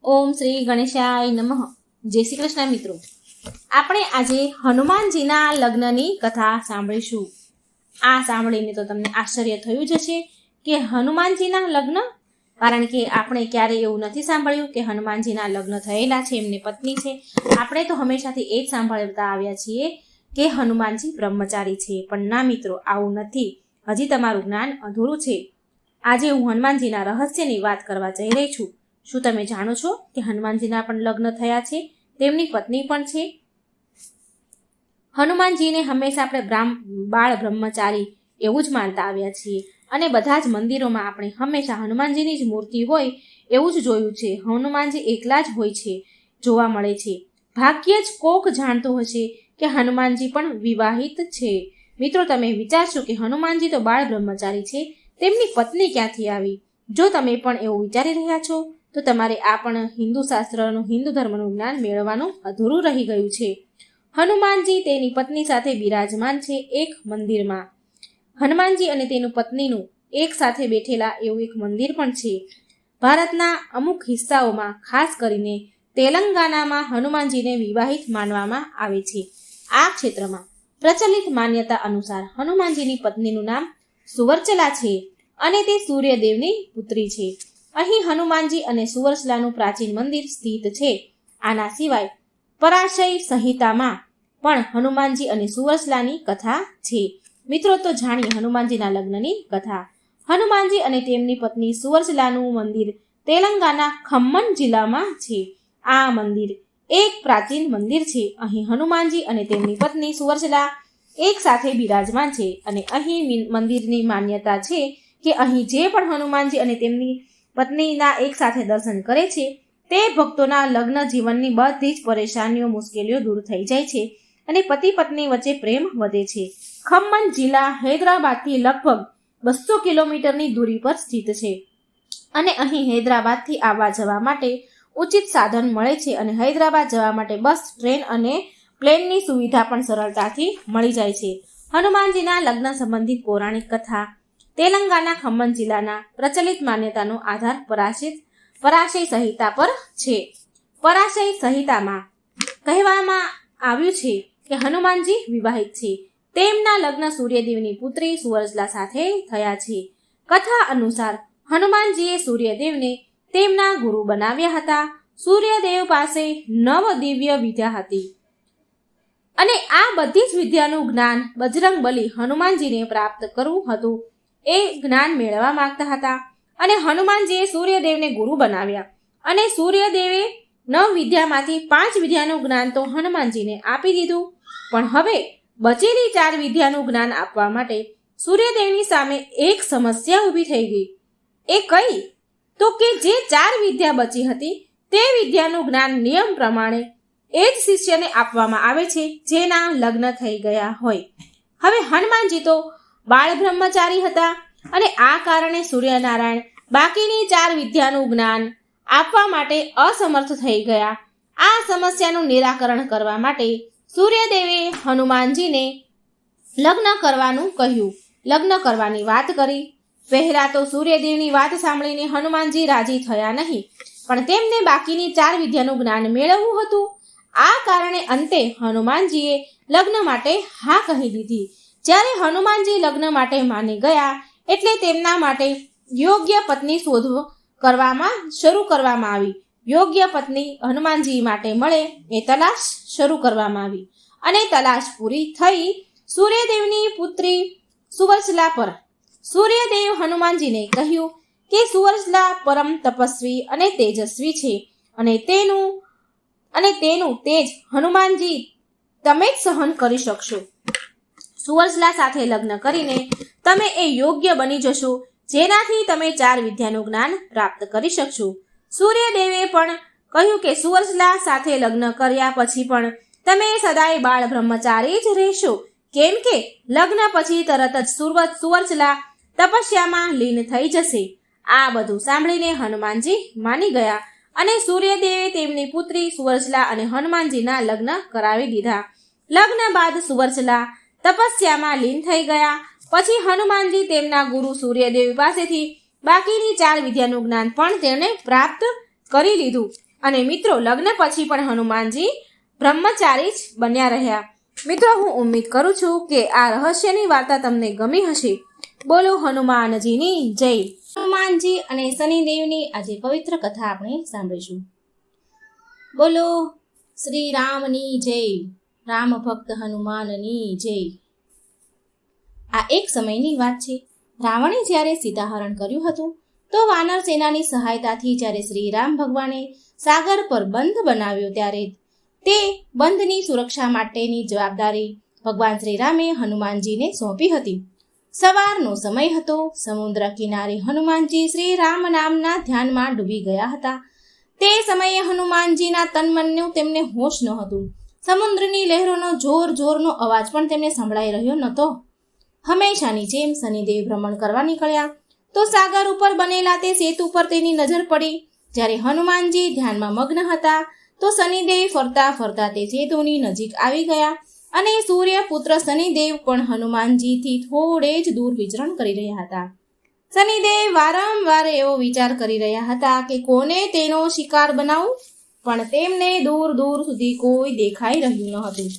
ઓમ શ્રી ગણેશાય નમઃ. જય શ્રી કૃષ્ણ મિત્રો. આપણે આજે હનુમાનજીના લગ્નની કથા સાંભળીશું. આ સાંભળીને તો તમને આશ્ચર્ય થયું જ હશે કે હનુમાનજીના લગ્ન, કારણ કે આપણે ક્યારેય એવું નથી સાંભળ્યું કે હનુમાનજીના લગ્ન થયેલા છે, એમની પત્ની છે. આપણે તો હંમેશાથી એ જ સાંભળતા આવ્યા છીએ કે હનુમાનજી બ્રહ્મચારી છે. પણ ના મિત્રો, આવું નથી. હજી તમારું જ્ઞાન અધૂરું છે. આજે હું હનુમાનજીના રહસ્યની વાત કરવા જઈ રહી છું. શું તમે જાણો છો કે હનુમાનજીના પણ લગ્ન થયા છે, તેમની પત્ની પણ છે? હનુમાનજીને હંમેશા આપણે બાળ બ્રહ્મચારી એવું જ માનતા આવ્યા છીએ, અને બધા જ મંદિરોમાં આપણે હંમેશા હનુમાનજીની જ મૂર્તિ હોય એવું જ જોયું છે. હનુમાનજી એકલા જ હોય છે, જોવા મળે છે. ભાગ્યે જ કોક જાણતું હશે કે હનુમાનજી પણ વિવાહિત છે. મિત્રો, તમે વિચારશો કે હનુમાનજી તો બાળ બ્રહ્મચારી છે, તેમની પત્ની ક્યાંથી આવી? જો તમે પણ એવું વિચારી રહ્યા છો તો તમારે આ પણ હિન્દુ શાસ્ત્રનું, હિન્દુ ધર્મનું જ્ઞાન મેળવવાનું અધૂરું રહી ગયું છે. હનુમાનજી તેની પત્ની સાથે બિરાજમાન છે એક મંદિરમાં. હનુમાનજી અને તેની પત્નીનું એક સાથે બેઠેલા એવું એક મંદિર પણ છે. ભારતના અમુક હિસ્સાઓમાં, ખાસ કરીને તેલંગાનામાં હનુમાનજીને વિવાહિત માનવામાં આવે છે. આ ક્ષેત્રમાં પ્રચલિત માન્યતા અનુસાર હનુમાનજીની પત્નીનું નામ સુવર્ચલા છે અને તે સૂર્યદેવની પુત્રી છે. અહીં હનુમાનજી અને સુવર્ચલાનું પ્રાચીન મંદિર સ્થિત છે. આના સિવાય પરાશય સંહિતામાં પણ હનુમાનજી અને સુવર્ચલાની કથા છે. મિત્રો, તો જાણીએ હનુમાનજીના લગ્નની કથા. હનુમાનજી અને તેમની પત્ની સુવર્ચલાનું મંદિર તેલંગાના ખમ્મમ જિલ્લામાં છે. આ મંદિર એક પ્રાચીન મંદિર છે. અહીં હનુમાનજી અને તેમની પત્ની સુવર્ચલા એક સાથે બિરાજમાન છે. અને અહીં મંદિરની માન્યતા છે કે અહીં જે પણ હનુમાનજી અને તેમની પત્નીના એક સાથે દર્શન કરે છે તે ભક્તોના લગ્ન જીવનની બધી જ પરેશાનીઓ, મુશ્કેલીઓ દૂર થઈ જાય છે અને પતિ પત્ની વચ્ચે પ્રેમ વધે છે. ખમ્મમ જિલ્લા હૈદરાબાદથી લગભગ 200 કિલોમીટરની દૂરી પર સ્થિત છે અને અહીં હૈદરાબાદથી આવવા જવા માટે ઉચિત સાધન મળે છે અને હૈદરાબાદ જવા માટે બસ, ટ્રેન અને પ્લેનની સુવિધા પણ સરળતાથી મળી જાય છે. હનુમાનજીના લગ્ન સંબંધિત પૌરાણિક કથા. તેલંગાના ખમ્મમ જિલ્લાના પ્રચલિત માન્યતાનો આધાર પરાશય સંહિતા પર છે. પરાશય સંહિતામાં કહેવામાં આવ્યું છે કે હનુમાનજી વિવાહિત છે. તેમના લગ્ન સૂર્યદેવની પુત્રી સુવર્ચલા સાથે થયા છે. કથા અનુસાર હનુમાનજીએ સૂર્યદેવને તેમના ગુરુ બનાવ્યા હતા. સૂર્યદેવ પાસે 9 દિવ્ય વિદ્યા હતી અને આ બધી જ વિદ્યાનું જ્ઞાન બજરંગબલી હનુમાનજીને પ્રાપ્ત કરવું હતું. એ જ્ઞાન મેળવવા માંગતા હતા અને હનુમાનજીએ સૂર્યદેવને ગુરુ બનાવ્યા અને સૂર્યદેવે 9 વિદ્યામાંથી 5 વિદ્યાનું જ્ઞાન તો હનુમાનજીને આપી દીધું. પણ હવે બચેલી 4 વિદ્યાનું જ્ઞાન આપવા માટે સૂર્યદેવની સામે એક સમસ્યા ઊભી થઈ ગઈ. એ કઈ? તો કે જે 4 વિદ્યા બચી હતી તે વિદ્યાનું જ્ઞાન નિયમ પ્રમાણે એ જ શિષ્યને આપવામાં આવે છે જેના લગ્ન થઈ ગયા હોય. હવે હનુમાનજી તો બાળ બ્રહ્મચારી હતા અને આ કારણે સૂર્યનારાયણ બાકીની 4 વિદ્યાનું જ્ઞાન આપવા માટે અસમર્થ થઈ ગયા. આ સમસ્યાનું નિરાકરણ કરવા માટે સૂર્યદેવે હનુમાનજીને લગ્ન કરવાનું કહ્યું. લગ્ન કરવાની વાત કરી. પહેલા તો સૂર્યદેવની વાત સાંભળીને હનુમાનજી રાજી થયા નહીં, પણ તેમને બાકીની 4 વિદ્યાનું જ્ઞાન મેળવવું હતું. આ કારણે અંતે હનુમાનજીએ લગ્ન માટે હા કહી દીધી. જ્યારે હનુમાનજી લગ્ન માટે માની ગયા એટલે તેમના માટે યોગ્ય પત્ની શોધ શરૂ કરવામાં આવી. યોગ્ય પત્ની હનુમાનજી માટે મળે એ તલાશ શરૂ કરવામાં આવી અને તલાશ પૂરી થઈ સૂર્યદેવની પુત્રી સુવર્ચલા પર. સૂર્યદેવ હનુમાનજીને કહ્યું કે સુવર્ચલા પરમ તપસ્વી અને તેજસ્વી છે અને તેનું તેજ હનુમાનજી તમે જ સહન કરી શકશો. સુવર્ચલા સાથે લગ્ન કરીને તમે એ યોગ્ય બની જશો જેનાથી તમે 4 વિદ્યાનું જ્ઞાન પ્રાપ્ત કરી શકશો. સૂર્યદેવે પણ કહ્યું કે સુવર્ચલા સાથે લગ્ન કર્યા પછી પણ તમે સદાય બાળ બ્રહ્મચારી જ રહેશો, કેમ કે લગ્ન પછી તરત જ સુવર્ચલા તપસ્યામાં લીન થઈ જશે. આ બધું સાંભળીને હનુમાનજી માની ગયા અને સૂર્યદેવે તેમની પુત્રી સુવર્ચલા અને હનુમાનજીના લગ્ન કરાવી દીધા. લગ્ન બાદ સુવર્ચલા તપસ્યામાં લીન થઈ ગયા. પછી હનુમાનજી તેમના ગુરુ સૂર્યદેવ પાસેથી બાકીની 4 વિદ્યાનું જ્ઞાન પણ તેમણે પ્રાપ્ત કરી લીધું અને મિત્રો લગ્ન પછી પણ હનુમાનજી બ્રહ્મચારી જ બન્યા રહ્યા. મિત્રો હું ઉમ્મીદ કરું છું કે આ રહસ્યની વાર્તા તમને ગમી હશે. બોલો હનુમાનજીની જય. હનુમાનજી અને શનિદેવની આજે પવિત્ર કથા આપણે સાંભળીશું. બોલો શ્રી રામની જય. રામ ભક્ત હનુમાનની જય. આ એક સમયની વાત છે. રાવણે જ્યારે સીતાહરણ કર્યું હતું તો વાનર સેનાની સહાયતાથી જ્યારે શ્રી રામ ભગવાને સાગર પર બંધ બનાવ્યો ત્યારે તે બંધની સુરક્ષા માટેની જવાબદારી ભગવાન શ્રી રામે હનુમાનજીને સોંપી હતી. સવારનો સમય હતો. સમુદ્ર કિનારે હનુમાનજી શ્રી રામ નામના ધ્યાનમાં ડૂબી ગયા હતા. તે સમયે હનુમાનજીના તનમનનું તેમને હોશ ન હતું. સમુદ્રની લહેરોનો જોરનો અવાજ પણ તેમને સંભળાઈ રહ્યો નહોતો. હંમેશાની જેમ શનિદેવ ભ્રમણ કરવા નીકળ્યા તો સાગર ઉપર બનેલા તે સેતુ પર તેની નજર પડી. જ્યારે હનુમાનજી ધ્યાનમાં મગ્ન હતા તો શનિદેવ ફરતા ફરતા તે સેતુની નજીક આવી ગયા અને સૂર્યપુત્ર શનિદેવ પણ હનુમાનજીથી થોડે જ દૂર વિચરણ કરી રહ્યા હતા. શનિદેવ વારંવાર એવો વિચાર કરી રહ્યા હતા કે કોને તેનો શિકાર બનાવું, પણ તેમને દૂર સુધી કોઈ દેખાઈ રહ્યું ન હતું.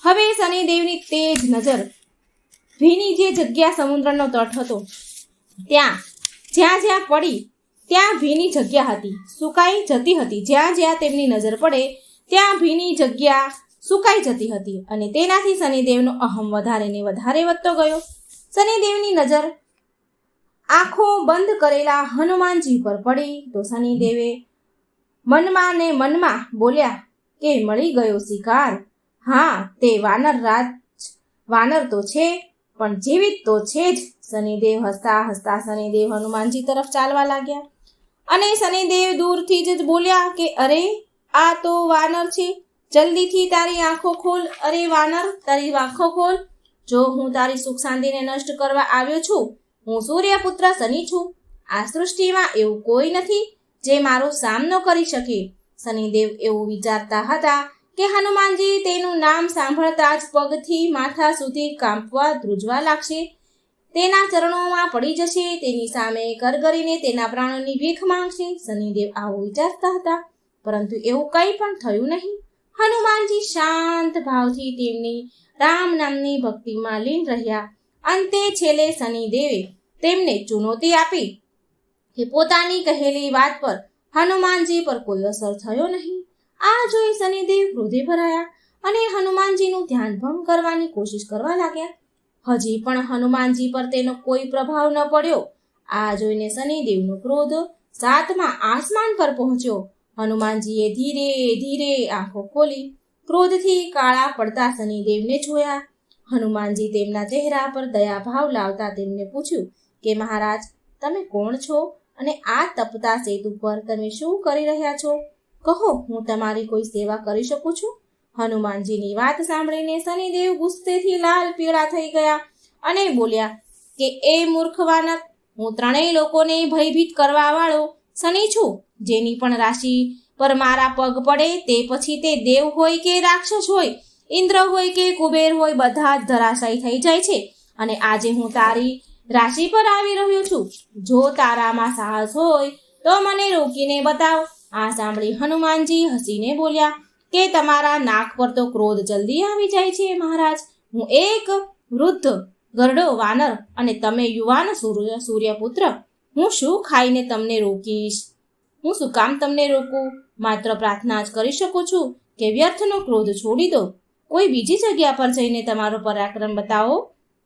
હવે શનિદેવની તેજ નજર ભીની જે જગ્યા સમુદ્રનો તટ હતો જ્યાં પડી ત્યાં ભીની જગ્યા હતી, સુકાઈ જતી હતી. જ્યાં તેમની નજર પડે ત્યાં ભીની જગ્યા સુકાઈ જતી હતી અને તેનાથી શનિદેવનો અહમ વધારે ને વધારે વધતો ગયો. શનિદેવની નજર આંખો બંધ કરેલા હનુમાનજી પર પડી તો શનિદેવે મનમાં બોલ્યા કે મળી ગયો શિકાર. હા, તે વાનર તો છે પણ જીવિત તો છે જ. શનિદેવ હસતા શનિદેવ હનુમાનજી તરફ ચાલવા લાગ્યા અને શનિદેવ દૂરથી જ બોલ્યા કે અરે આ તો વાનર છે, જલ્દીથી તારી આંખો ખોલ. અરે વાનર, તારી આંખો ખોલ. જો હું તારી સુખ શાંતિને નષ્ટ કરવા આવ્યો છું. હું સૂર્યપુત્ર શનિ છું. આ સૃષ્ટિમાં એવું કોઈ નથી જે મારો સામનો કરી શકે. શનિદેવ એવું વિચારતા હતા કે હનુમાનજી તેનું નામ સાંભળતા જ પગથી માથા સુધી કાંપવા ધ્રુજવા લાગશે, તેના ચરણોમાં પડી જશે, તેની સામે કરગરીને તેના પ્રાણોની ભીખ માંગશે. શનિદેવ આવું વિચારતા હતા, પરંતુ એવું કંઈ પણ થયું નહીં. હનુમાનજી શાંત ભાવથી તેમની રામ નામની ભક્તિમાં લીન રહ્યા. અંતે છેલ્લે શનિદેવે તેમને ચુનૌતી આપી કે પોતાની કહેલી વાત પર હનુમાનજી પર કોઈ અસર થયો નહીં. આ જોઈ શનિદેવ ક્રોધે ભરાયા અને હનુમાનજીનું ધ્યાન ભંગ કરવાની કોશિશ કરવા લાગ્યા. હજી પણ હનુમાનજી પર તેનો કોઈ પ્રભાવ ન પડ્યો. આ જોઈને શનિદેવનો ક્રોધ 7મા આસમાન પર પહોંચ્યો. હનુમાનજીએ ધીરે આંખો ખોલી ક્રોધથી કાળા પડતા શનિદેવને જોયા. હનુમાનજી તેમના ચહેરા પર દયાભાવ લાવતા તેમને પૂછ્યું કે મહારાજ, તમે કોણ છો અને આ તપતા સેતુ પર તમે શું કરી રહ્યા છો? કહો, હું તમારી કોઈ સેવા કરી શકું છું? હનુમાનજીની વાત સાંભળીને શનિદેવ ગુસ્સેથી લાલ પીળા થઈ ગયા અને બોલ્યા કે એ મૂર્ખ વાનર, હું ત્રણેય લોકોને ભયભીત કરવા વાળો શનિ છું. જેની પણ રાશિ પર મારા પગ પડે તે પછી તે દેવ હોય કે રાક્ષસ હોય, ઇન્દ્ર હોય કે કુબેર હોય, બધા જ ધરાશાયી થઈ જાય છે. અને આજે હું તારી રાશિ પર આવી રહ્યો છું. જો તારામાં સાહસ હોય તો મને રોકીને બતાવ. આ સાંભળી હનુમાનજી હસીને બોલ્યા કે તમારા નાક પર તો ક્રોધ જલ્દી આવી જાય છે મહારાજ. હું એક વૃદ્ધ ગરડો વાનર અને તમે યુવાન સૂર્યપુત્ર. હું શું ખાઈને તમને રોકીશ? હું શું કામ તમને રોકું? માત્ર પ્રાર્થના જ કરી શકું છું કે વ્યર્થનો ક્રોધ છોડી દો. કોઈ બીજી જગ્યા પર જઈને તમારો પરાક્રમ બતાવો.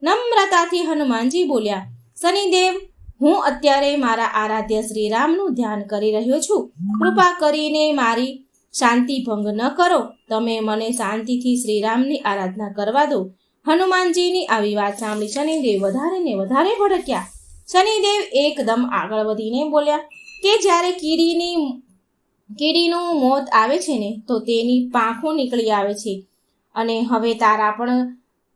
નમ્રતાથી હનુમાનજી બોલ્યા, શનિદેવ, હું અત્યારે મારા આરાધ્ય શ્રી રામનું ધ્યાન કરી રહ્યો છું. કૃપા કરીને મારી શાંતિ ભંગ ન કરો. તમે મને શાંતિથી શ્રી રામની આરાધના કરવા દો. હનુમાનજીની આવી વાત સાંભળી શનિદેવ વધારે ને વધારે ભડક્યા. શનિદેવ એકદમ આગળ વધીને બોલ્યા કે જ્યારે કીડીનું મોત આવે છે ને તો તેની પાંખો નીકળી આવે છે અને હવે તારા પણ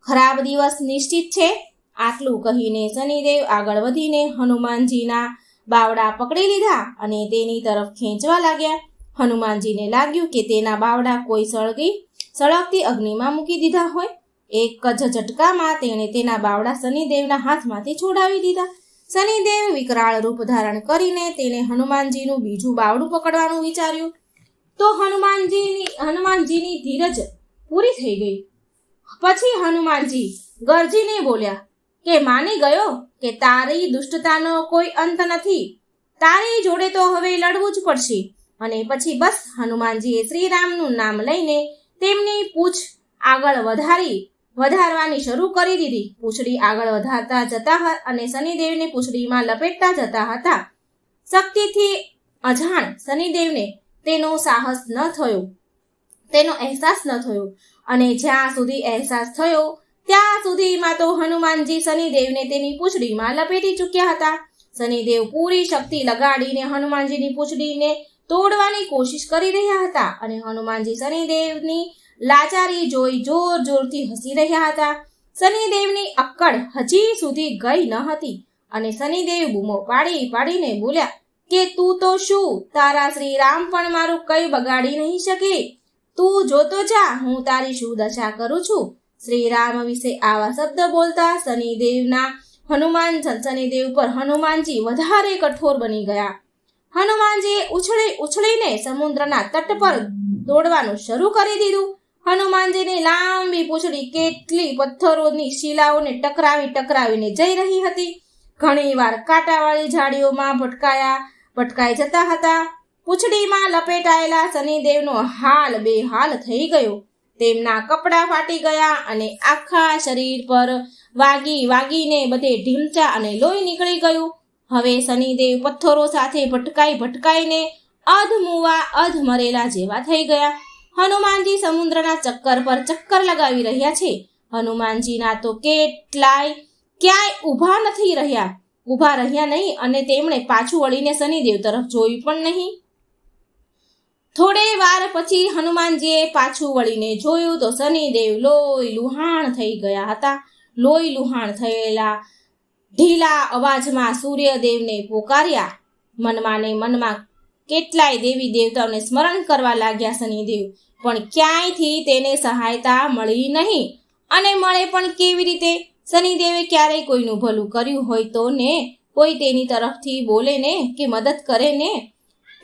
ખરાબ દિવસ નિશ્ચિત છે. આટલું કહીને શનિદેવ આગળ વધીને હનુમાનજીના બાવડા પકડી લીધા અને તેની તરફ ખેંચવા લાગ્યા. હનુમાનજીને લાગ્યું કે તેના બાવડા કોઈ સળગતી અગ્નિમાં મૂકી દીધા હોય. એક જ ઝટકામાં તેણે તેના બાવડા શનિદેવના હાથમાંથી છોડાવી દીધા. શનિદેવ વિકરાળ રૂપ ધારણ કરીને તેને હનુમાનજીનું બીજું બાવડું પકડવાનું વિચાર્યું. તો હનુમાનજીની ધીરજ પૂરી થઈ ગઈ. પછી હનુમાનજી ગરજીને બોલ્યા કે માની ગયો કે તારી દુષ્ટતાનો કોઈ અંત નથી. તારી જોડે તો હવે લડવું જ પડશે. અને પછી બસ હનુમાનજીએ શ્રીરામનું નામ લઈને તેમની પૂંછ આગળ વધારવાની શરૂ કરી દીધી. પૂંછડી આગળ વધારતા જતા અને શનિદેવને પૂંછડીમાં લપેટતા જતા હતા. શક્તિથી અજાણ શનિદેવને તેનો અહેસાસ ન થયો. અને જ્યાં સુધી અહેસાસ થયો ત્યાં સુધીમાં તો હનુમાનજી શનિદેવને તેની પૂંછડીમાં લપેટી ચૂક્યા હતા. શનિદેવ પૂરી શક્તિ લગાડીને હનુમાનજીની પૂંછડીને તોડવાની કોશિશ કરી રહ્યા હતા. અને હનુમાનજી શનિદેવની લાચારી જોઈ જોરથી હસી રહ્યા હતા. શનિદેવની અક્કડ હજી સુધી ગઈ ન હતી અને શનિદેવ બૂમો પાડીને બોલ્યા કે તું તો શું, તારા શ્રી રામ પણ મારું કંઈ બગાડી નહીં શકે. તું જોતો જા હું તારી શું દશા કરું છું. શ્રી રામ વિશે આવા શબ્દ બોલતા શનિદેવ પર હનુમાનજી વધારે કઠોર બની ગયા. હનુમાનજીએ ઉછળીને સમુદ્રના તટ પર દોડવાનું શરૂ કરી દીધું. હનુમાનજીની લાંબી પૂંછડી કેટલી પથ્થરોની શિલાઓને ટકરાવીને જઈ રહી હતી. ઘણીવાર કાંટાવાળી ઝાડીઓમાં ભટકાઈ જતા હતા. પૂંછડીમાં લપેટાયેલા શનિદેવનો હાલ બેહાલ થઈ ગયો. તેમના કપડાં ફાટી ગયા અને આખા શરીર પર વાગીને બધે ઢીમચા અને લોહી નીકળી ગયું. હવે શનિદેવ પથ્થરો સાથે ભટકાઈને અધ મરેલા જેવા થઈ ગયા. હનુમાનજી સમુદ્રના ચક્કર પર ચક્કર લગાવી રહ્યા છે. હનુમાનજીના તો ક્યાંય ઊભા રહ્યા નહીં અને તેમણે પાછું વળીને શનિદેવ તરફ જોયું પણ નહીં. થોડે વાર પછી હનુમાનજીએ પાછું વળીને જોયું તો શનિદેવ લોહી લુહાણ થઈ ગયા હતા. લોહી લુહાણ થયેલા ઢીલા અવાજમાં સૂર્યદેવને પોકાર્યા. મનમાં કેટલાય દેવી દેવતાઓને સ્મરણ કરવા લાગ્યા શનિદેવ, પણ ક્યાંયથી તેને સહાયતા મળી નહીં. અને મળે પણ કેવી રીતે? શનિદેવે ક્યારેય કોઈનું ભલું કર્યું હોય તો ને કોઈ તેની તરફથી બોલે ને કે મદદ કરે ને.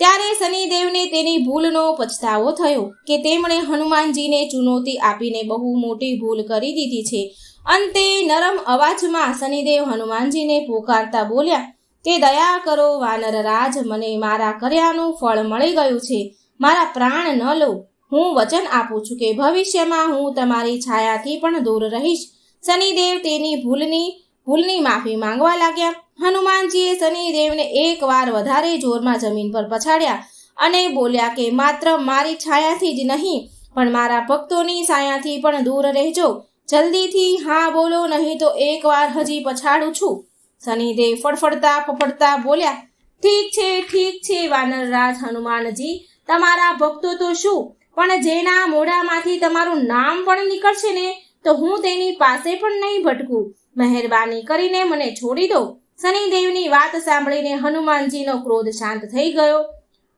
ત્યારે શનિદેવને તેની ભૂલનો પછતાવો થયો કે તેમણે હનુમાનજીને ચુનૌતી આપીને બહુ મોટી ભૂલ કરી દીધી છે. અંતે નરમ અવાજમાં શનિદેવ હનુમાનજીને પોકારતા બોલ્યા કે દયા કરો વાનરરાજ, મને મારા કર્યાનું ફળ મળી ગયું છે. મારા પ્રાણ ન લો. હું વચન આપું છું કે ભવિષ્યમાં હું તમારી છાયાથી પણ દૂર રહીશ. શનિદેવ તેની ભૂલની માફી માંગવા લાગ્યા. હનુમાનજીએ શનિદેવને એકવાર વધારે જોરમાં જમીન પર પછાડ્યા અને બોલ્યા કે માત્ર મારી છાયાથી જ નહીં પણ મારા ભક્તોની છાયાથી પણ દૂર રહેજો. જલ્દીથી હા બોલો, નહીં તો એકવાર હજી પછાડું છું. શનિદેવ ફફડતા બોલ્યા ઠીક છે વાનરરાજ હનુમાનજી, તમારા ભક્તો તો શું, પણ જેના મોઢામાંથી તમારું નામ પણ નીકળશે ને તો હું તેની પાસે પણ નહીં ભટકું. મહેરબાની કરીને મને છોડી દો. શનિદેવની વાત સાંભળીને હનુમાનજીનો ક્રોધ શાંત થઈ ગયો.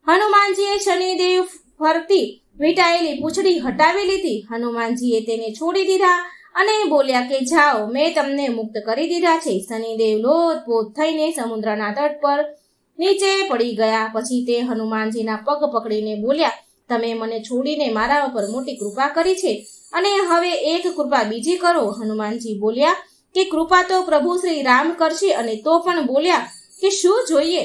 હનુમાનજીએ શનિદેવ ફરતી વીંટાયેલી પૂંછડી હટાવી લીધી. હનુમાનજીએ તેને છોડી દીધા અને બોલ્યા કે જાઓ, મેં તમને મુક્ત કરી દીધા છે. શનિદેવ લોથપોથ થઈને સમુદ્રના તટ પર નીચે પડી ગયા. પછી તે હનુમાનજીના પગ પકડીને બોલ્યા, તમે મને છોડીને મારા ઉપર મોટી કૃપા કરી છે અને હવે એક કૃપા બીજી કરો. હનુમાનજી બોલ્યા કે કૃપા તો પ્રભુ શ્રી રામ કરશે. અને તો પણ બોલ્યા કે શું જોઈએ?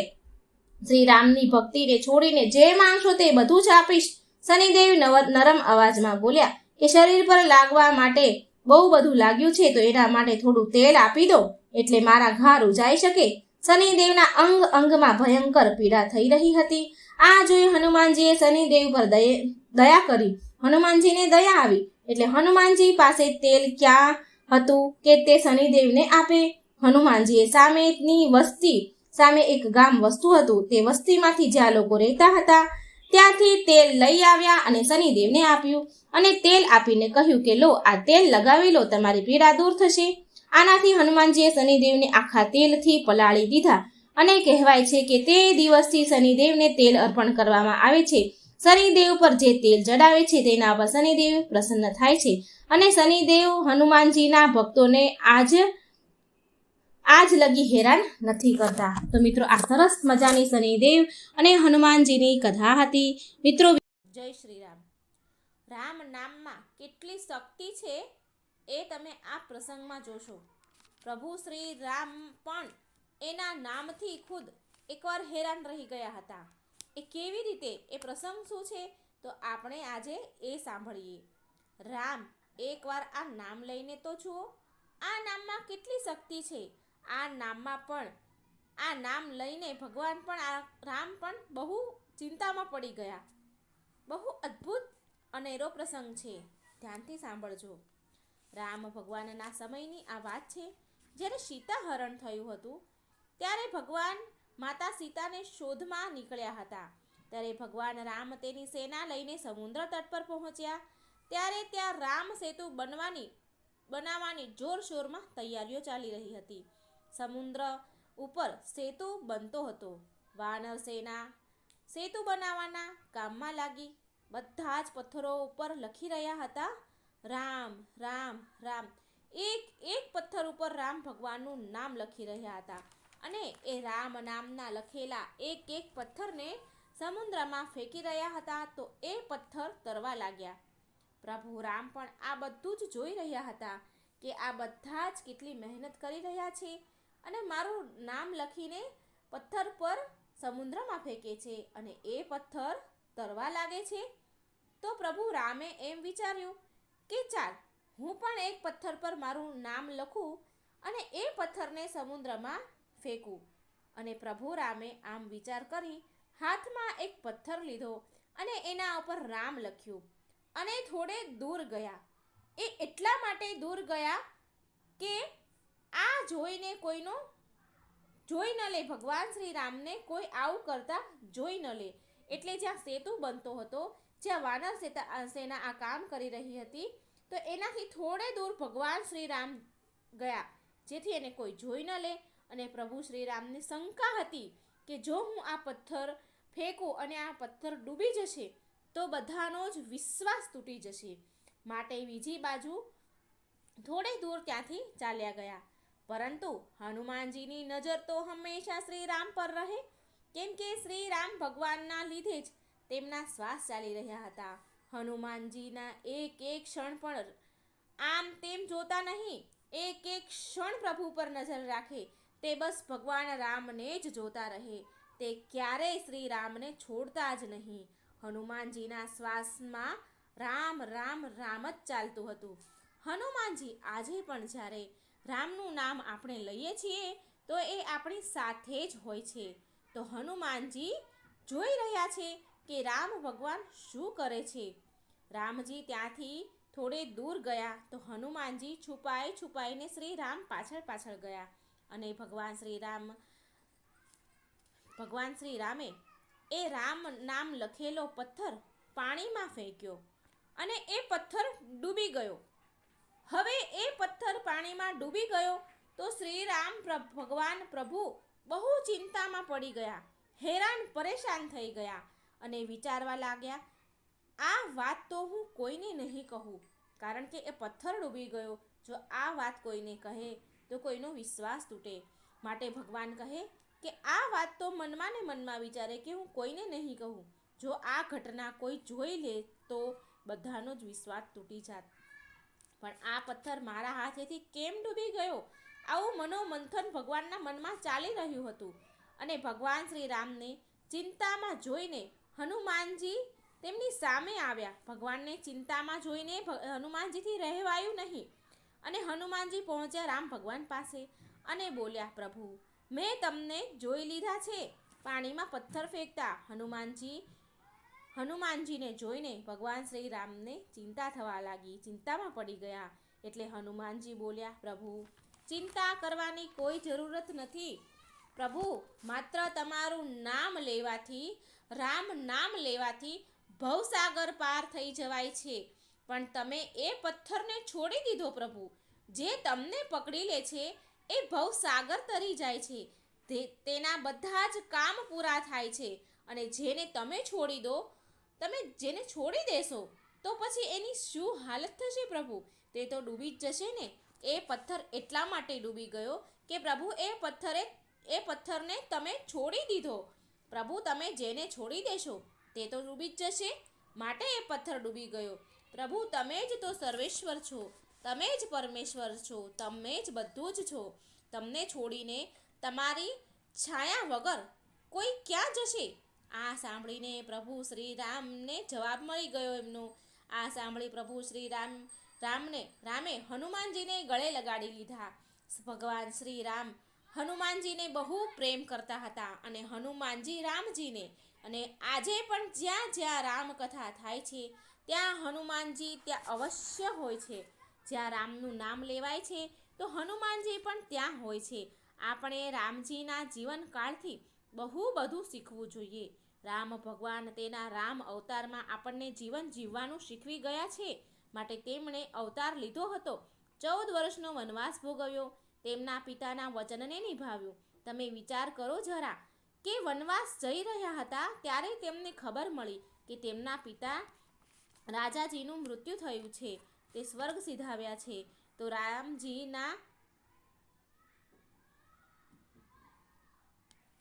શ્રી રામની ભક્તિને છોડીને જે માંગશો તે બધું જ આપીશ. શનિદેવ નરમ અવાજમાં બોલ્યા કે શરીર પર લાગવા માટે બહુ બધું લાગ્યું છે તો એના માટે થોડું તેલ આપી દો એટલે મારા ઘા રૂજાઈ શકે. શનિદેવના અંગમાં ભયંકર પીડા થઈ રહી હતી. આ જોઈ હનુમાનજીએ શનિદેવ પર દયા કરી. હનુમાનજીને દયા આવી એટલે હનુમાનજી પાસે તેલ ક્યાં હતું કે તે શનિદેવને આપે. હનુમાનજીએ સામે એક ગામ વસતું હતું. તે વસ્તીમાંથી જ્યાં લોકો રહેતા હતા ત્યાંથી તેલ લઈ આવ્યા અને શનિદેવને આપ્યું અને તેલ આપીને કહ્યું કે લો, આ તેલ લગાવી લો, તમારી પીડા દૂર થશે. આનાથી હનુમાનજીએ શનિદેવને આખા તેલથી પલાળી દીધા અને કહેવાય છે કે તે દિવસથી શનિદેવને તેલ અર્પણ કરવામાં આવે છે. શનિદેવ પર જે તેલ ચડાવે છે તેના પર શનિદેવ પ્રસન્ન થાય છે અને શનિદેવ હનુમાનજીના ભક્તોને આજ લગી હેરાન નથી કરતા. તો મિત્રો, આ સરસ મજાની શનિદેવ અને હનુમાનજીની કથા હતી. મિત્રો, જય શ્રી રામ. રામ નામમાં કેટલી શક્તિ છે એ તમે આ પ્રસંગમાં જોશો. પ્રભુ શ્રી રામ પણ એના નામથી ખુદ એકવાર હેરાન રહી ગયા હતા. એ કેવી રીતે, એ પ્રસંગ શું છે, તો આપણે આજે એ સાંભળીએ. રામ, એકવાર આ નામ લઈને તો જુઓ. આ નામમાં કેટલી શક્તિ છે. આ નામમાં પણ, આ નામ લઈને ભગવાન પણ, આ રામ પણ બહુ ચિંતામાં પડી ગયા. બહુ અદ્ભુત અનેરો પ્રસંગ છે, ધ્યાનથી સાંભળજો. રામ ભગવાનના સમયની આ વાત છે, જ્યારે સીતા હરણ થયું હતું ત્યારે ભગવાન માતા સીતાને શોધમાં નીકળ્યા હતા. ત્યારે ભગવાન રામ તેની સેના લઈને સમુદ્ર તટ પર પહોંચ્યા. ત્યારે ત્યાં રામ સેતુ બનાવવાની જોરશોરમાં તૈયારીઓ ચાલી રહી હતી. સમુદ્ર ઉપર સેતુ બનતો હતો. વાનર સેના સેતુ બનાવવાના કામમાં લાગી. બધા જ પથ્થરો ઉપર લખી રહ્યા હતા, રામ રામ રામ. એક એક પથ્થર ઉપર રામ ભગવાનનું નામ લખી રહ્યા હતા. અને એ રામ નામના લખેલા એક એક પથ્થરને સમુદ્રમાં ફેંકી રહ્યા હતા, તો એ પથ્થર તરવા લાગ્યા. પ્રભુ રામ પણ આ બધું જ જોઈ રહ્યા હતા કે આ બધા જ કેટલી મહેનત કરી રહ્યા છે અને મારું નામ લખીને પથ્થર પર સમુદ્રમાં ફેંકે છે અને એ પથ્થર તરવા લાગે છે. તો પ્રભુ રામે એમ વિચાર્યું કે ચાલ, હું પણ એક પથ્થર પર મારું નામ લખું અને એ પથ્થરને સમુદ્રમાં ફેંકું. અને પ્રભુ રામે આમ વિચાર કરી હાથમાં એક પથ્થર લીધો અને એના ઉપર રામ લખ્યું અને થોડે દૂર ગયા. એ એટલા માટે દૂર ગયા કે આ જોઈને કોઈનો જોઈ ન લે, ભગવાન શ્રી રામને કોઈ આવું કરતા જોઈ ન લે. એટલે જ્યાં સેતુ બનતો હતો, જ્યાં વાનર સેના આ કામ કરી રહી હતી, તો એનાથી થોડે દૂર ભગવાન શ્રી રામ ગયા, જેથી એને કોઈ જોઈ ન લે. અને પ્રભુ શ્રી રામને શંકા હતી કે જો હું આ પથ્થર ફેંકું અને આ પથ્થર ડૂબી જશે તો બધાનો જ વિશ્વાસ તૂટી જશે. માટે બીજી બાજુ થોડે દૂર ત્યાંથી ચાલ્યા ગયા. પરંતુ હનુમાનજીની નજર તો હંમેશા શ્રી રામ પર રહે, કેમ કે શ્રી રામ ભગવાનના લીધે જ તેમના શ્વાસ ચાલી રહ્યા હતા. હનુમાનજીના એક એક ક્ષણ પણ આમ તેમ જોતા નહીં, એક એક ક્ષણ પ્રભુ પર નજર રાખે. તે બસ ભગવાન રામને જ જોતા રહે. તે ક્યારેય શ્રી રામને છોડતા જ નહીં. હનુમાનજીના શ્વાસમાં રામ રામ રામ જ ચાલતું હતું. હનુમાનજી આજે પણ જ્યારે રામનું નામ આપણે લઈએ છીએ તો એ આપણી સાથે જ હોય છે. તો હનુમાનજી જોઈ રહ્યા છે કે રામ ભગવાન શું કરે છે. રામજી ત્યાંથી થોડે દૂર ગયા તો હનુમાનજી છુપાઈને શ્રી રામ પાછળ ગયા. અને ભગવાન શ્રી રામે એ રામ નામ લખેલો પથ્થર પાણીમાં ફેંક્યો અને એ પથ્થર ડૂબી ગયો. હવે એ પથ્થર પાણીમાં ડૂબી ગયો તો શ્રી રામ ભગવાન પ્રભુ બહુ ચિંતામાં પડી ગયા, હેરાન પરેશાન થઈ ગયા અને વિચારવા લાગ્યા, આ વાત તો હું કોઈને નહીં કહું, કારણ કે એ પથ્થર ડૂબી ગયો. જો આ વાત કોઈને કહે તો કોઈનો વિશ્વાસ તૂટે. માટે ભગવાન કહે કે આ વાત તો મનમાં ને મનમાં વિચારે કે હું કોઈને નહીં કહું. જો આ ઘટના કોઈ જોઈ લે તો બધાનો જ વિશ્વાસ તૂટી જાત. પણ આ પથ્થર મારા હાથેથી કેમ ડૂબી ગયો? આવું મનોમંથન ભગવાનના મનમાં ચાલી રહ્યું હતું. અને ભગવાન શ્રી રામને ચિંતામાં જોઈને હનુમાનજી તેમની સામે આવ્યા. ભગવાનને ચિંતામાં જોઈને હનુમાનજીથી રહેવાયું નહીં. અને હનુમાનજી પહોંચ્યા રામ ભગવાન પાસે અને બોલ્યા, પ્રભુ, મેં તમને જોઈ લીધા છે પાણીમાં પથ્થર ફેંકતા. હનુમાનજીને જોઈને ભગવાન શ્રી રામને ચિંતા થવા લાગી, ચિંતામાં પડી ગયા. એટલે હનુમાનજી બોલ્યા, પ્રભુ, ચિંતા કરવાની કોઈ જરૂરત નથી. પ્રભુ, માત્ર તમારું નામ લેવાથી, રામ નામ લેવાથી ભવસાગર પાર થઈ જવાય છે. પણ તમે એ પથ્થરને છોડી દીધો પ્રભુ. જે તમને પકડી લે છે એ ભવસાગર તરી જાય છે. તેના બધા જ કામ પૂરા થાય છે. અને જેને તમે જેને છોડી દેશો તો પછી એની શું હાલત થશે પ્રભુ? તે તો ડૂબી જ જશે ને. એ પથ્થર એટલા માટે ડૂબી ગયો કે પ્રભુ એ પથ્થરને તમે છોડી દીધો. પ્રભુ, તમે જેને છોડી દેશો તે તો ડૂબી જ જશે. માટે એ પથ્થર ડૂબી ગયો. પ્રભુ, તમે જ તો સર્વેશ્વર છો, તમે જ પરમેશ્વર છો, તમે જ બધું જ છો. તમને છોડીને તમારી છાયા વગર કોઈ ક્યાં જશે? આ સાંભળીને પ્રભુ શ્રી રામને જવાબ મળી ગયો એમનો. આ સાંભળી પ્રભુ શ્રી રામે હનુમાનજીને ગળે લગાડી લીધા. ભગવાન શ્રી રામ હનુમાનજીને બહુ પ્રેમ કરતા હતા અને હનુમાનજી રામજીને. અને આજે પણ જ્યાં જ્યાં રામકથા થાય છે ત્યાં હનુમાનજી ત્યાં અવશ્ય હોય છે. જ્યાં રામનું નામ લેવાય છે તો હનુમાનજી પણ ત્યાં હોય છે. આપણે રામજીના જીવનકાળથી બહુ બધું શીખવું જોઈએ. રામ ભગવાન તેના રામ અવતારમાં આપણને જીવન જીવવાનું શીખવી ગયા છે. માટે તેમણે અવતાર લીધો હતો, 14 વર્ષનો વનવાસ ભોગવ્યો, તેમના પિતાના વચનને નિભાવ્યું. તમે વિચાર કરો જરા કે વનવાસ જઈ રહ્યા હતા ત્યારે તેમને ખબર મળી કે તેમના પિતા રાજાજીનું મૃત્યુ થયું છે, તે સ્વર્ગ સિધાવ્યા છે. તો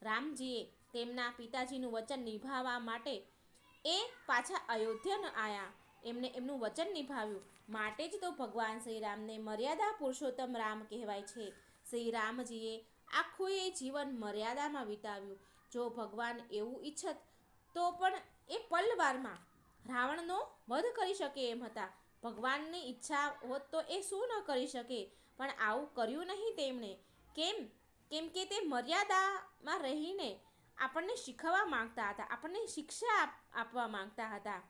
રામજીએ તેમના પિતાજીનું વચન નિભાવવા માટે એ પાછા અયોધ્યા આવ્યા. એમને એમનું વચન નિભાવ્યું. માટે જ તો ભગવાન શ્રી રામને મર્યાદા પુરુષોત્તમ રામ કહેવાય છે. શ્રી રામજીએ આખું એ જીવન મર્યાદામાં વિતાવ્યું. જો ભગવાન એવું ઈચ્છત તો પણ એ પલવારમાં રાવણનો વધ કરી શકે એમ હતા. ભગવાનની ઈચ્છા હોત તો એ શું ન કરી શકે, પણ આવું કર્યું નહીં તેમણે. કેમ કે તે મર્યાદામાં રહીને આપણને શીખવવા માંગતા હતા, આપણને શિક્ષા આપવા માંગતા હતા.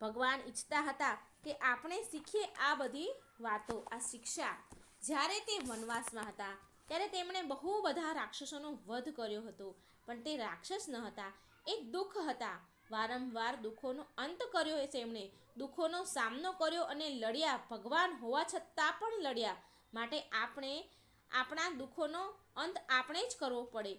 ભગવાન ઈચ્છતા હતા કે આપણે શીખીએ આ બધી વાતો, આ શિક્ષા. જ્યારે તે વનવાસમાં હતા ત્યારે તેમણે બહુ બધા રાક્ષસોનો વધ કર્યો હતો, પણ તે રાક્ષસ ન હતા, એ દુઃખ હતા. વારંવાર દુઃખોનો અંત કર્યો તેમણે, દુઃખોનો સામનો કર્યો અને લડ્યા. ભગવાન હોવા છતાં પણ લડ્યા. માટે આપણે આપણા દુઃખોનો અંત આપણે જ કરવો પડે.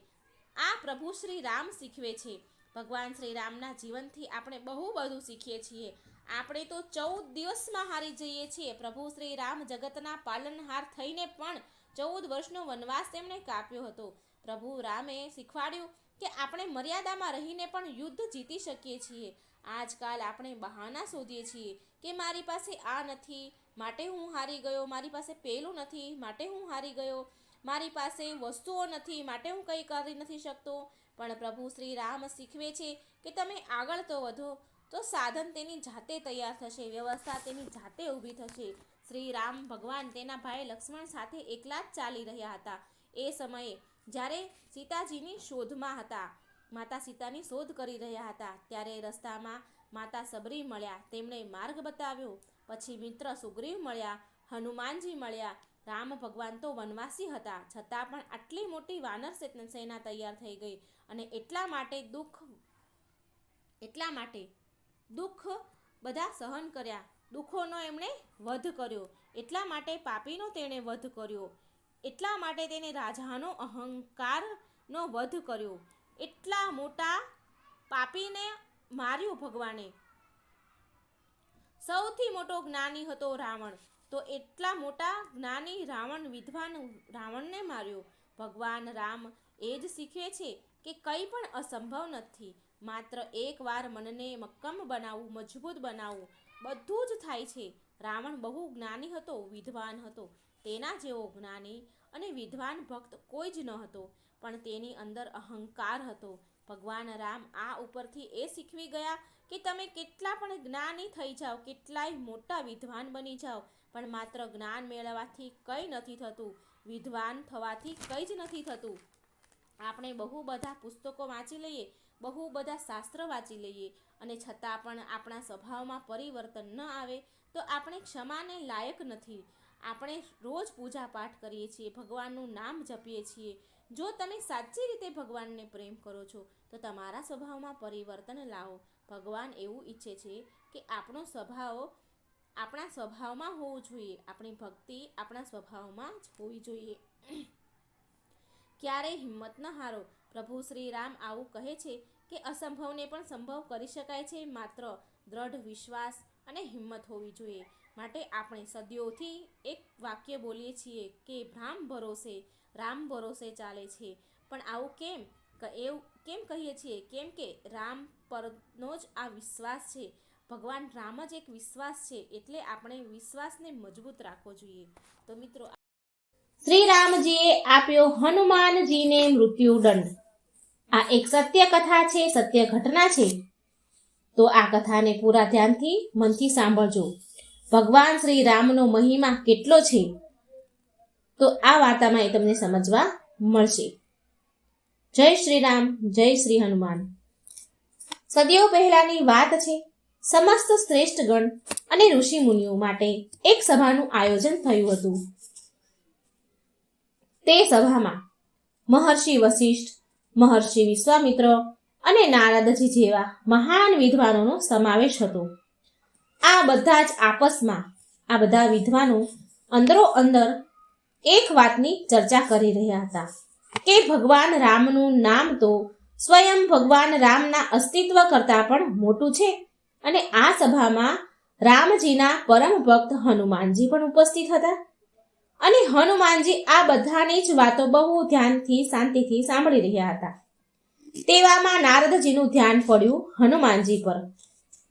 આ પ્રભુ શ્રી રામ શીખવે છે. ભગવાન શ્રી રામના જીવનથી આપણે બહુ બધું શીખીએ છીએ. આપણે તો 14 દિવસમાં હારી જઈએ છીએ. પ્રભુ શ્રી રામ જગતના પાલનહાર થઈને પણ 14 વર્ષનો વનવાસ તેમણે કાપ્યો હતો. પ્રભુ રામે શીખવાડ્યું કે આપણે મર્યાદામાં રહીને પણ યુદ્ધ જીતી શકીએ છીએ. આજકાલ આપણે બહાના શોધીએ છીએ કે મારી પાસે આ નથી માટે હું હારી ગયો, મારી પાસે પેલું નથી માટે હું હારી ગયો, મારી પાસે વસ્તુઓ નથી માટે હું કંઈ કરી નથી શકતો. પણ પ્રભુ શ્રી રામ શીખવે છે કે તમે આગળ તો વધો તો સાધન તેની જાતે તૈયાર થશે, વ્યવસ્થા તેની જાતે ઊભી થશે. શ્રી રામ ભગવાન તેના ભાઈ લક્ષ્મણ સાથે એકલા જ ચાલી રહ્યા હતા. એ સમયે જ્યારે સીતાજીની શોધમાં હતા, માતા સીતાની શોધ કરી રહ્યા હતા, ત્યારે રસ્તામાં માતા સબરી મળ્યા, તેમણે માર્ગ બતાવ્યો. પછી મિત્ર સુગ્રીવ મળ્યા, હનુમાનજી મળ્યા. રામ ભગવાન તો વનવાસી હતા, છતાં પણ આટલી મોટી વાનર સેના તૈયાર થઈ ગઈ. અને એટલા માટે દુઃખ બધા સહન કર્યા, દુઃખોનો એમણે વધ કર્યો. એટલા માટે પાપીનો તેણે વધ કર્યો, એટલા માટે તેને રાજાનો અહંકારનો વધ કર્યો. એટલા મોટા પાપીને માર્યો ભગવાને. સૌથી મોટો જ્ઞાની હતો રાવણ, તો એટલા મોટા જ્ઞાની વિદ્વાન રાવણને માર્યો. ભગવાન રામ એ જ શીખવે છે કે કંઈ પણ અસંભવ નથી. માત્ર એકવાર મનને મક્કમ બનાવવું, મજબૂત બનાવવું, બધું જ થાય છે. રાવણ બહુ જ્ઞાની હતો, વિદ્વાન હતો. તેના જેવો જ્ઞાની અને વિદ્વાન ભક્ત કોઈ જ ન હતો, પણ તેની અંદર અહંકાર હતો. ભગવાન રામ આ ઉપરથી એ શીખવી ગયા કે તમે કેટલા પણ જ્ઞાની થઈ જાઓ, કેટલાય મોટા વિદ્વાન બની જાઓ, પણ માત્ર જ્ઞાન મેળવવાથી કંઈ નથી થતું, વિદ્વાન થવાથી કંઈ જ નથી થતું. આપણે બહુ બધા પુસ્તકો વાંચી લઈએ, બહુ બધા શાસ્ત્ર વાંચી લઈએ, અને છતાં પણ આપણા સ્વભાવમાં પરિવર્તન ન આવે તો આપણે ક્ષમાને લાયક નથી. આપણે રોજ પૂજા પાઠ કરીએ છીએ, ભગવાનનું નામ જપીએ છીએ. જો તમે સાચી રીતે ભગવાનને પ્રેમ કરો છો તો તમારા સ્વભાવમાં પરિવર્તન લાવો. ભગવાન એવું ઈચ્છે છે કે આપણા સ્વભાવમાં હોવું જોઈએ, આપણી ભક્તિ આપણા સ્વભાવમાં જ હોવી જોઈએ. ક્યારેય હિંમત ન હારો. પ્રભુ શ્રી રામ આવું કહે છે કે અસંભવને પણ સંભવ કરી શકાય છે, માત્ર દ્રઢ વિશ્વાસ અને હિંમત હોવી જોઈએ. માટે આપણે સદીઓથી એક વાક્ય બોલીએ છીએ કે રામ ભરોસે ચાલે છે. પણ આવું કેમ? કેમ કહીએ છીએ? કેમ કે રામ પરનો જ આ વિશ્વાસ છે. ભગવાન રામ જ એક વિશ્વાસ છે, એટલે આપણે વિશ્વાસને મજબૂત રાખવો જોઈએ. તો મિત્રો, શ્રી રામજીએ આપ્યો હનુમાનજીને મૃત્યુદંડ. આ એક સત્ય કથા છે, સત્ય ઘટના છે. તો આ કથાને પૂરા ધ્યાનથી, મનથી સાંભળજો. ભગવાન શ્રી રામનો મહિમા કેટલો છે, તો આ વાર્તામાં એ તમને સમજવા મળશે. જય શ્રી રામ, જય શ્રી હનુમાન. સદીઓ પહેલાની વાત છે. સમસ્ત શ્રેષ્ઠ ગણ અને ઋષિ મુનિઓ માટે એક સભાનું આયોજન થયું હતું. તે સભામાં મહર્ષિ વશિષ્ઠ, મહર્ષિ વિશ્વામિત્ર અને નારદજી જેવા મહાન વિદ્વાનોનો સમાવેશ હતો. આ બધા જ આપસમાં, આ બધા વિદ્વાનો અંદરો અંદર એક વાતની ચર્ચા કરી રહ્યા હતા કે ભગવાન રામનું નામ તો સ્વયં ભગવાન રામના અસ્તિત્વ કરતાં પણ મોટું છે. અને આ સભામાં રામજીના પરમ ભક્ત હનુમાનજી પણ ઉપસ્થિત હતા. અને હનુમાનજી આ બધાની જ વાતો બહુ ધ્યાનથી, શાંતિથી સાંભળી રહ્યા હતા. તેવામાં નારદજીનું ધ્યાન પડ્યું હનુમાનજી પર,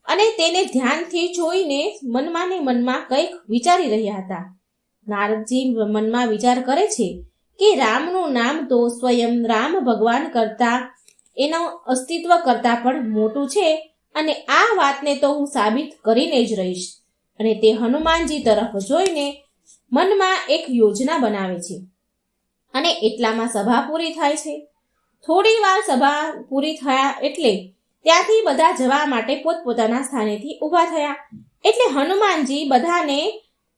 અને તેને ધ્યાનથી જોઈને મનમાં ને મનમાં કંઈક વિચારી રહ્યા હતા. નારદજી મનમાં વિચાર કરે છે કે રામનું નામ તો સ્વયં રામ ભગવાન કરતા, એનું અસ્તિત્વ કરતાં પણ મોટું છે, અને આ વાતને તો હું સાબિત કરીને જ રહીશ. અને તે હનુમાનજી તરફ જોઈને મનમાં એક યોજના બનાવે છે. અને એટલામાં સભા પૂરી થાય છે. થોડી વાર સભા પૂરી થયા એટલે ત્યાંથી બધા જવા માટે પોતપોતાના સ્થાનેથી ઊભા થયા. એટલે હનુમાનજી બધાને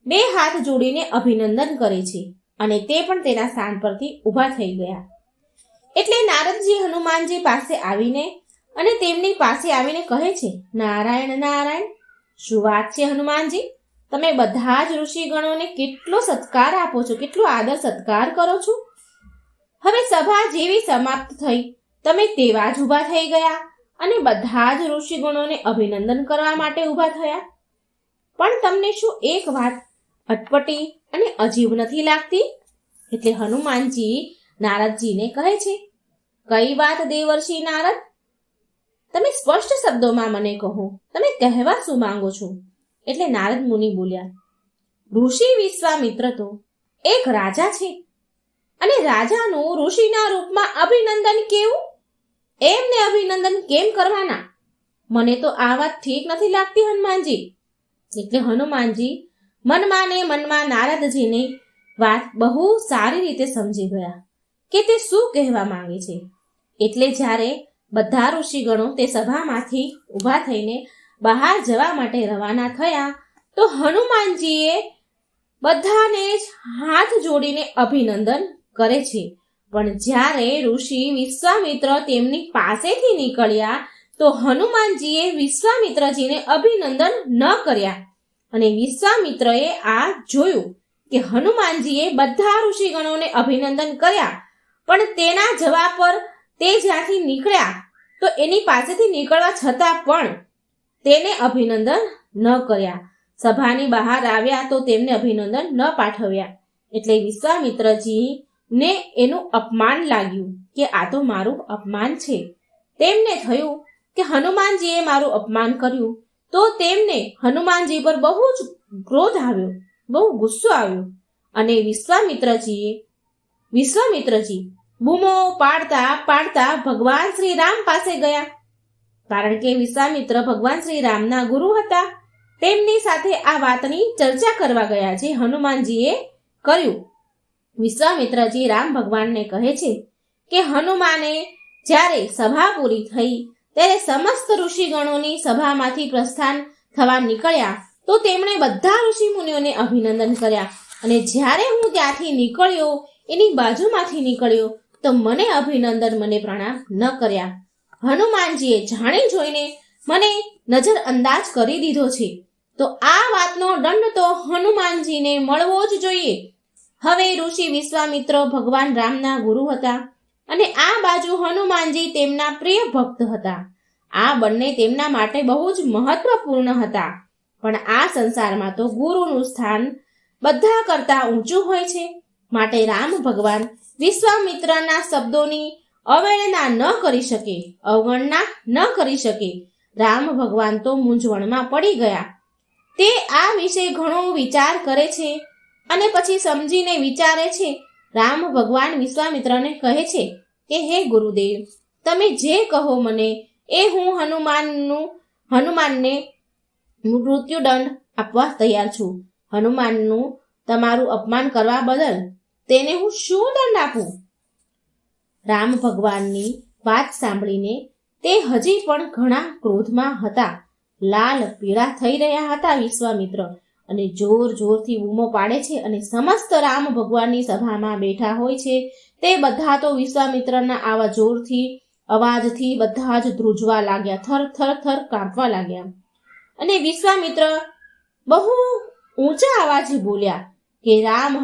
2 હાથ જોડીને અભિનંદન કરે છે, અને તે પણ તેના સ્થાન પરથી ઊભા થઈ ગયા. એટલે નારદજી હનુમાનજી પાસે આવીને અને તેમની પાસે આવીને કહે છે, નારાયણ નારાયણ. શું વાત છે હનુમાનજી, તમે બધા જ ઋષિગણોને કેટલો સત્કાર આપો છો, કેટલો આદર સત્કાર કરો છો. હવે સભા જેવી સમાપ્ત થઈ, તમે તેવા જ ઊભા થઈ ગયા અને બધા જ ઋષિગણોને અભિનંદન કરવા માટે ઊભા થયા. પણ તમને શું એક વાત અટપટી અને અજીબ નથી લાગતી? એટલે હનુમાનજી નારદજીને કહે છે, કઈ વાત દેવર્ષિ નારદ? તમે સ્પષ્ટ શબ્દોમાં મને કહો, તમે કહેવા શું માંગો છો? એટલે નારદ મુનિ બોલ્યા, ઋષિ વિશ્વામિત્ર તો એક રાજા છે, અને રાજાનું ઋષિના રૂપમાં અભિનંદન કેવું? એમને અભિનંદન કેમ કરવાના? મને તો આ વાત ઠીક નથી લાગતી હનુમાનજી. એટલે હનુમાનજી મનમાં ને મનમાં નારદજીની વાત બહુ સારી રીતે સમજી ગયા કે તે શું કહેવા માંગે છે. એટલે જ્યારે બધા ઋષિગણો તે સભામાંથી ઊભા થઈને બહાર જવા માટે રવાના થયા, તો હનુમાનજીએ બધાને જ હાથ જોડીને અભિનંદન કરે છે. પણ જ્યારે ઋષિ વિશ્વામિત્ર તેમની પાસેથી નીકળ્યા, તો હનુમાનજીએ વિશ્વામિત્રજીને અભિનંદન ન કર્યા. અને વિશ્વામિત્રએ આ જોયું કે હનુમાનજીએ બધા ઋષિગણોને અભિનંદન કર્યા, પણ તેના જવાબ પર તે જ્યાંથી નીકળ્યા, તો એની પાસેથી નીકળવા છતાં પણ તેને અભિનંદન ન કર્યા. સભાની બહાર આવ્યા તો તેમને અભિનંદન ન પાઠવ્યા. એટલે વિશ્વામિત્રજીને એનું અપમાન લાગ્યું કે આ તો મારું અપમાન છે. તેમને થયું કે હનુમાનજીએ મારું અપમાન કર્યું, તો તેમને હનુમાનજી પર બહુ જ ક્રોધ આવ્યો, બહુ ગુસ્સો આવ્યો. અને વિશ્વામિત્રજી બૂમો પાડતા પાડતા ભગવાન શ્રી રામ પાસે ગયા. કારણ કે વિશ્વામિત્ર ભગવાન શ્રી રામના ગુરુ હતા. તેમની સાથે આ વાતની ચર્ચા કરવા ગયા જે હનુમાનજીએ કર્યું. વિશ્વામિત્રજી રામ ભગવાનને કહે છે કે હનુમાને જ્યારે સભા પૂરી થઈ ત્યારે સમસ્ત ઋષિગણોની સભામાંથી પ્રસ્થાન થવા નીકળ્યા, તો તેમણે બધા ઋષિ મુનિઓને અભિનંદન કર્યા. અને જ્યારે હું ત્યાંથી નીકળ્યો, એની બાજુમાંથી નીકળ્યો, તો મને અભિનંદન, મને પ્રણામ ન કર્યા. હનુમાનજીએ જાણી જોઈને મને નજર અંદાજ કરી દીધો છે. તો આ વાતનો દંડ તો હનુમાનજીને મળવો જ જોઈએ. હવે ઋષિ વિશ્વામિત્ર ભગવાન રામના ગુરુ હતા, અને આ બાજુ હનુમાનજી તેમના પ્રિય ભક્ત હતા. આ બંને તેમના માટે બહુ જ મહત્વપૂર્ણ હતા. પણ આ સંસારમાં તો ગુરુનું સ્થાન બધા કરતા ઊંચું હોય છે. માટે રામ ભગવાન વિશ્વામિત્રના શબ્દોની અવગણના ન કરી શકે. રામ ભગવાન તો મૂંઝવણમાં પડી ગયા. તે આ વિશે ઘણો વિચાર કરે છે અને પછી સમજીને વિચારે છે. રામ ભગવાન વિશ્વામિત્રને કહે છે કે હે ગુરુદેવ, તમે જે કહો મને એ હું હનુમાનને મૃત્યુદંડ આપવા તૈયાર છું. હનુમાનનું તમારું અપમાન કરવા બદલ તેને હું શું દંડ આપું? રામ ભગવાનની વાત સાંભળીને તે હજી પણ ઘણા ક્રોધમાં હતા. લાલ પીળા થઈ રહ્યા હતા વિશ્વામિત્ર અને જોર જોરથી બૂમો પાડે છે અને સમસ્ત રામ ભગવાનની સભામાં બેઠા હોય છે તે બધા તો વિશ્વામિત્રના આવા જોરથી અવાજથી બધા જ ધ્રુજવા લાગ્યા, થર થર થર કાંપવા લાગ્યા. અને વિશ્વામિત્ર બહુ ઊંચા અવાજે બોલ્યા કે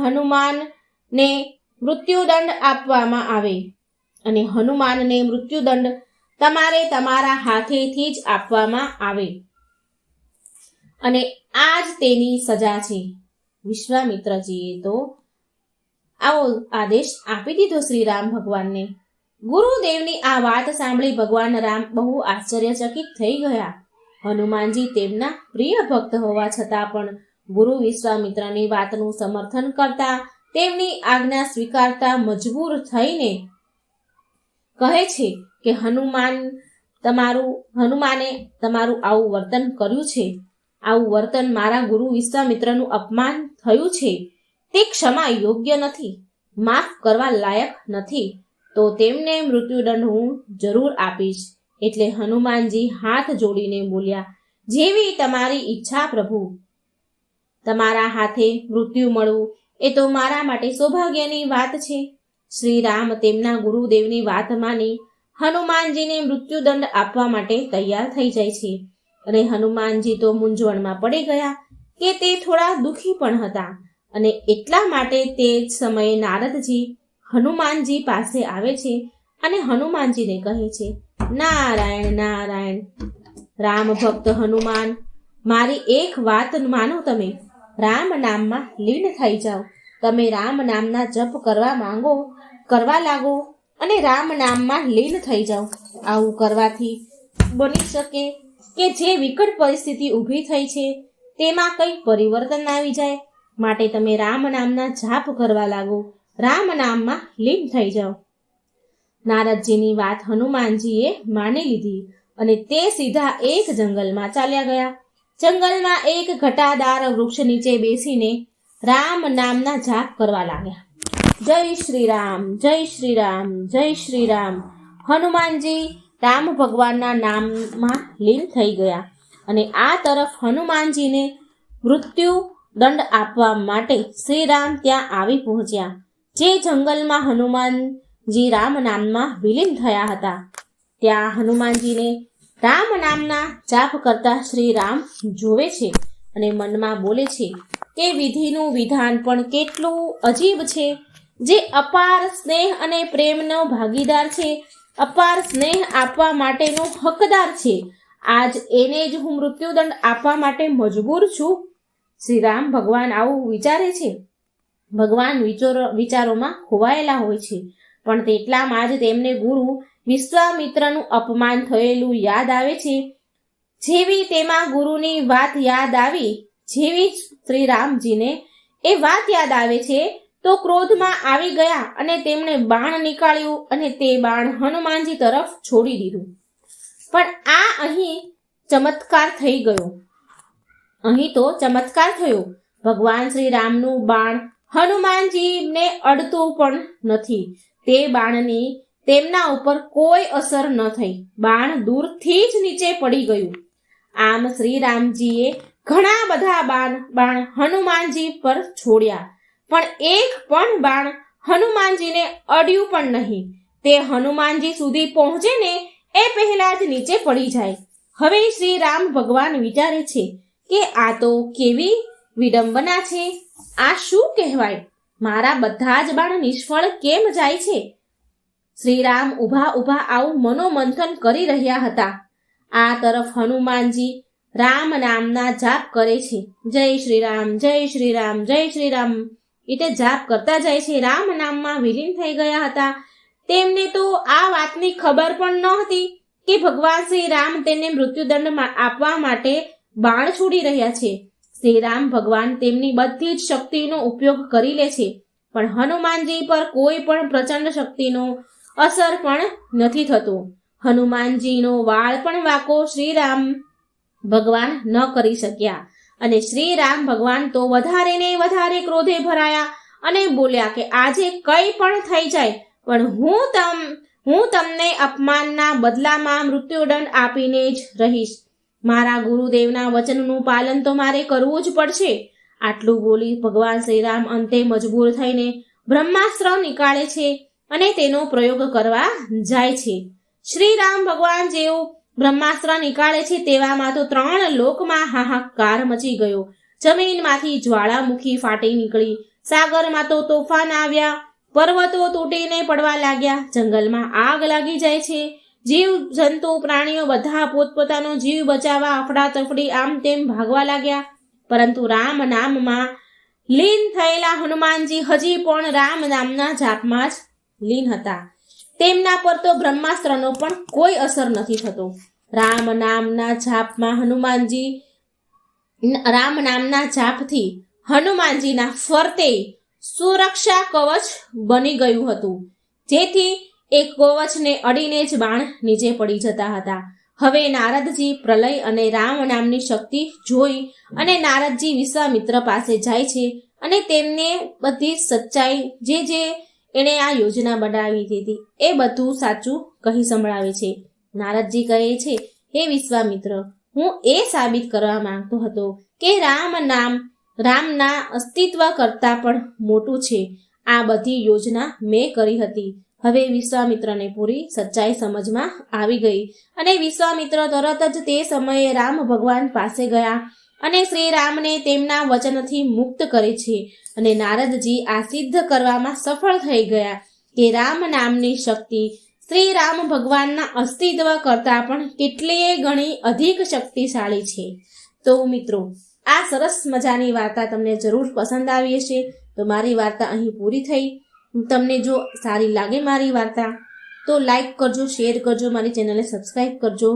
હનુમાનને મૃત્યુદંડ આપવામાં આવે અને હનુમાનને મૃત્યુદંડ તમારે તમારા હાથેથી જ આપવામાં આવે અને આ જ તેની સજા છે. વિશ્વામિત્રજીએ તો આવો આદેશ આપી દીધો શ્રી રામ ભગવાનને. ગુરુદેવની આ વાત સાંભળી ભગવાન રામ બહુ આશ્ચર્યચકિત થઈ ગયા. હનુમાનજી તેમના પ્રિય ભક્ત હોવા છતાં પણ ગુરુ વિશ્વામિત્રની વાતનું સમર્થન કરતા, તેમની આજ્ઞા સ્વીકારતા મજબૂર થઈને કહે છે કે હનુમાને તમારું આવું વર્તન કર્યું છે. આવું વર્તન મારા ગુરુ વિશ્વામિત્રનું અપમાન થયું છે તે ક્ષમા યોગ્ય નથી, માફ કરવા લાયક નથી. તો તેમને મૃત્યુદંડ હું જરૂર આપીશ. એટલે હનુમાનજી હાથ જોડીને બોલ્યા, જેવી તમારી ઈચ્છા પ્રભુ. તમારા હાથે મૃત્યુ મળવું એ તો મારા માટે સૌભાગ્યની વાત છે. શ્રી રામ તેમના ગુરુદેવની વાત માની હનુમાનજીને મૃત્યુદંડ આપવા માટે તૈયાર થઈ જાય છે. અને હનુમાનજી તો મૂંઝવણમાં પડી ગયા કે તે થોડા દુઃખી પણ હતા. અને એટલા માટે તે જ સમયે નારદજી હનુમાનજી પાસે આવે છે અને હનુમાનજીને કહે છે, નારાયણ નારાયણ. રામ ભક્ત હનુમાન, મારી એક વાત માનો તમે. રામ નામમાં લીન થઈ જાઓ. તમે રામ નામના જપ કરવા લાગો અને રામ નામમાં લીન થઈ જાઓ. આવું કરવાથી બની શકે કે જે વિકટ પરિસ્થિતિ ઊભી થઈ છે તેમાં કંઈક પરિવર્તન આવી જાય. માટે તમે રામ નામના જાપ કરવા લાગો, રામ નામમાં લીન થઈ જાઓ. નારદજીની વાત હનુમાનજીએ માની લીધી અને તે સીધા એક જંગલમાં ચાલ્યા ગયા. જંગલમાં એક ઘટાદાર વૃક્ષ નીચે બેસીને રામ નામના જાપ કરવા લાગ્યા. જય શ્રી રામ, જય શ્રી રામ, જય શ્રી રામ. હનુમાનજી રામ ભગવાનના નામમાં લીન થઈ ગયા અને આ તરફ હનુમાનજીને મૃત્યુ દંડ આપવા માટે શ્રી રામ ત્યાં આવી પહોંચ્યા. જે જંગલમાં હનુમાનજી રામ નામમાં વિલીન થયા હતા ત્યાં હનુમાનજીને રામ નામના જાપ કરતા શ્રી રામ જોવે છે અને મનમાં બોલે છે કે વિધિનું વિધાન પણ કેટલું અજીબ છે. જે અપાર સ્નેહ અને પ્રેમનો ભાગીદાર છે, અપાર સ્નેહ આપવા માટેનો હકદાર છે, આજ એને જ હું મૃત્યુદંડ આપવા માટે મજબૂર છું. શ્રી રામ ભગવાન આવું વિચારે છે. ભગવાન વિચારોમાં ખોવાયેલા હોય છે, પણ તેટલામાં જ તેમને ગુરુ વિશ્વામિત્રનું અપમાન થયેલું યાદ આવે છે. જેવી તેમાં ગુરુની વાત યાદ આવી, જેવી શ્રી રામજીને એ વાત યાદ આવે છે તો ક્રોધમાં આવી ગયા અને તેમણે બાણ નીકાળ્યું અને તે બાણ હનુમાનજી તરફ છોડી દીધું. પણ અહીં ચમત્કાર થઈ ગયો. અહીં તો ચમત્કાર થયો. ભગવાન શ્રી રામનું બાણ હનુમાનજીને અડતું પણ નથી. તે બાણની તેમના ઉપર કોઈ અસર ન થઈ. બાણ દૂરથી જ નીચે પડી ગયું. આમ શ્રી રામજીએ ઘણા બધા બાણ હનુમાનજી પર છોડ્યા, પણ એક પણ બાણ હનુમાનજીને અડ્યું પણ નહીં. તે હનુમાનજી સુધી પહોંચે ને એ પહેલા જ નીચે પડી જાય. હવે શ્રી રામ ભગવાન વિચારે છે કે આ તો કેવી વિડંબના છે. આ શું કહેવાય? મારા બધા જ બાણ નિષ્ફળ કેમ જાય છે? શ્રી રામ ઊભા આવું મનોમંથન કરી રહ્યા હતા. આ તરફ હનુમાનજી રામ નામના જાપ કરે છે. જય શ્રી રામ, જય શ્રી રામ, જય શ્રી રામ. એટલે જાપ કરતા જાય છે. રામ નામમાં વિલીન થઈ ગયા હતા તેમને તો આ વાતની ખબર પણ નહોતી કે ભગવાન શ્રી રામ તેમને મૃત્યુદંડ આપવા માટે બાણ છોડી રહ્યા છે. શ્રી રામ ભગવાન તેમની બધી જ શક્તિનો ઉપયોગ કરી લે છે, પણ હનુમાનજી પર કોઈ પણ પ્રચંડ શક્તિનો અસર પણ નથી થતો. હનુમાનજીનો વાળ પણ વાંકો શ્રી રામ ભગવાન ન કરી શક્યા અને શ્રી રામ ભગવાન તો વધારે ને વધારે ક્રોધે ભરાયા અને બોલ્યા કે આજે કંઈ પણ થઈ જાય, પણ હું તમને અપમાનના બદલામાં મૃત્યુદંડ આપીને જ રહીશ. મારા ગુરુદેવના વચનનું પાલન તો મારે કરવું જ પડશે. આટલું બોલી ભગવાન શ્રીરામ અંતે મજબૂર થઈને બ્રહ્માસ્ત્ર નીકાળે છે અને તેનો પ્રયોગ કરવા જાય છે. શ્રી રામ ભગવાન જેવું બ્રહ્માસ્ત્ર નીકાળે છે તેવામાં તો 3 લોકમાં હાહાકાર મચી ગયો. જમીનમાંથી જ્વાળામુખી ફાટી નીકળી, સાગરમાં તો તોફાન આવ્યા, પર્વતો તૂટીને પડવા લાગ્યા, જંગલમાં આગ લાગી જાય છે. જીવ જંતુ પ્રાણીઓ બધા પોતપોતાનો જીવ બચાવવા અફડાતફડી આમ તેમ ભાગવા લાગ્યા. પરંતુ રામ નામમાં લીન થયેલા હનુમાનજી હજી પણ રામ નામના જાપમાં જ લીન હતા. તેમના પર તો બ્રહ્માસ્ત્રનો પણ કોઈ અસર નથી થતો. રામ નામના જાપથી હનુમાનજીના ફરતે સુરક્ષા કવચ બની ગયું હતું, જેથી એક કવચને અડીને જ બાણ નીચે પડી જતા હતા. હવે નારદજી પ્રલય અને રામ નામની શક્તિ જોઈ અને નારદજી વિશ્વામિત્ર પાસે જાય છે અને તેમને બધી સચ્ચાઈ જે એણે આ યોજના બનાવી હતી એ બધું સાચું કહી સંભળાવે છે. નારદજી કહે છે, હે વિશ્વામિત્ર, હું એ સાબિત કરવા માંગતો હતો કે રામના અસ્તિત્વ કરતાં પણ મોટું છે. આ બધી યોજના મેં કરી હતી. હવે વિશ્વામિત્રને પૂરી સચ્ચાઈ સમજમાં આવી ગઈ અને વિશ્વામિત્ર તરત જ તે સમયે રામ ભગવાન પાસે ગયા અને શ્રી રામને તેમના વચનથી મુક્ત કરે છે. અને નારદજી આ સિદ્ધ કરવામાં સફળ થઈ ગયા કે રામ નામની શક્તિ શ્રી રામ ભગવાનના અસ્તિત્વ કરતાં પણ કેટલીય ગણી અધિક શક્તિશાળી છે. તો મિત્રો, આ સરસ મજાની વાર્તા તમને જરૂર પસંદ આવી હશે. તો મારી વાર્તા અહીં પૂરી થઈ. તમને જો સારી લાગે મારી વાર્તા તો લાઈક કરજો, શેર કરજો, મારી ચેનલને સબસ્ક્રાઈબ કરજો.